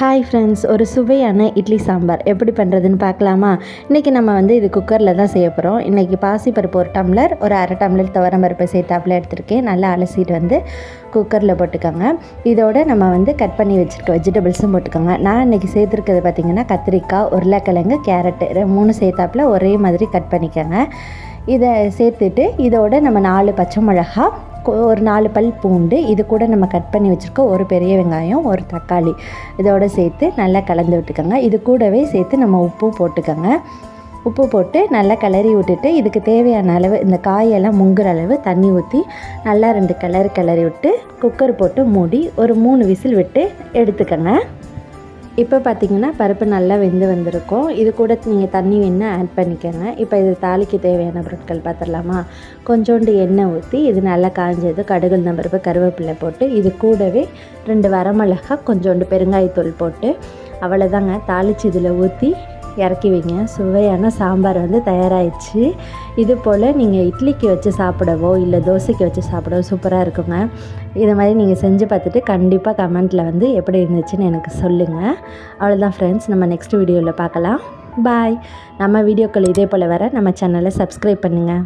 Hi friends, ஒரு சுவையான இட்லி சாம்பார் எப்படி பண்ணுறதுன்னு பார்க்கலாமா? இன்றைக்கி நம்ம இது குக்கரில் தான் செய்ய போகிறோம். இன்றைக்கி பாசிப்பருப்பு ஒரு டம்ளர், ஒரு அரை டம்ளர் துவரம்பருப்பை சேர்த்தாப்பில் எடுத்துருக்கேன். நல்லா அலசிட்டு குக்கரில் போட்டுக்கோங்க. இதோட நம்ம கட் பண்ணி வச்சுருக்க வெஜிடபிள்ஸும் போட்டுக்கோங்க. நான் இன்றைக்கி சேர்த்துருக்கிறது பார்த்திங்கன்னா கத்திரிக்காய், உருளைக்கிழங்கு, கேரட்டு 3 சேர்த்தாப்பில் ஒரே மாதிரி கட் பண்ணிக்கோங்க. இதை சேர்த்துட்டு இதோட நம்ம 4 பச்சை மிளகா, ஒரு 4 பல் பூண்டு, இது கூட நம்ம கட் பண்ணி வச்சுருக்க ஒரு பெரிய வெங்காயம், ஒரு தக்காளி இதோடு சேர்த்து நல்லா கலந்து விட்டுக்கோங்க. இது கூடவே சேர்த்து நம்ம உப்பும் போட்டுக்கோங்க. உப்பு போட்டு நல்லா கிளறி விட்டுட்டு இதுக்கு தேவையான அளவு இந்த காயெல்லாம் முங்குற அளவு தண்ணி ஊற்றி நல்லா 2 கிளறி விட்டு குக்கர் போட்டு மூடி ஒரு 3 விசில் விட்டு எடுத்துக்கோங்க. இப்போ பார்த்திங்கன்னா பருப்பு நல்லா வெந்து வந்திருக்கும். இது கூட நீங்கள் தண்ணி வேணால் ஆட் பண்ணிக்கோங்க. இப்போ இது தாளிக்கு தேவையான பொருட்கள் பார்த்துடலாமா? கொஞ்சோண்டு எண்ணெய் ஊற்றி இது நல்லா காஞ்சது கடுகு, உளுந்தம் பருப்பு, கருவேப்பிலை போட்டு இது கூடவே 2 வரமிளகா, கொஞ்சோண்டு பெருங்காயத்தூள் போட்டு அவ்வளோதாங்க. தாளித்து இதில் ஊற்றி இறக்கி வைங்க. சுவையான சாம்பார் தயாராகிடுச்சு. இது போல் நீங்கள் இட்லிக்கு வச்சு சாப்பிடவோ இல்லை தோசைக்கு வச்சு சாப்பிடவோ சூப்பராக இருக்குங்க. இதை மாதிரி நீங்கள் செஞ்சு பார்த்துட்டு கண்டிப்பாக கமெண்ட்டில் எப்படி இருந்துச்சுன்னு எனக்கு சொல்லுங்கள். அவ்வளோதான் ஃப்ரெண்ட்ஸ், நம்ம நெக்ஸ்ட் வீடியோவில் பார்க்கலாம். பாய். நம்ம வீடியோக்கள் இதே போல் வர நம்ம சேனலை சப்ஸ்கிரைப் பண்ணுங்கள்.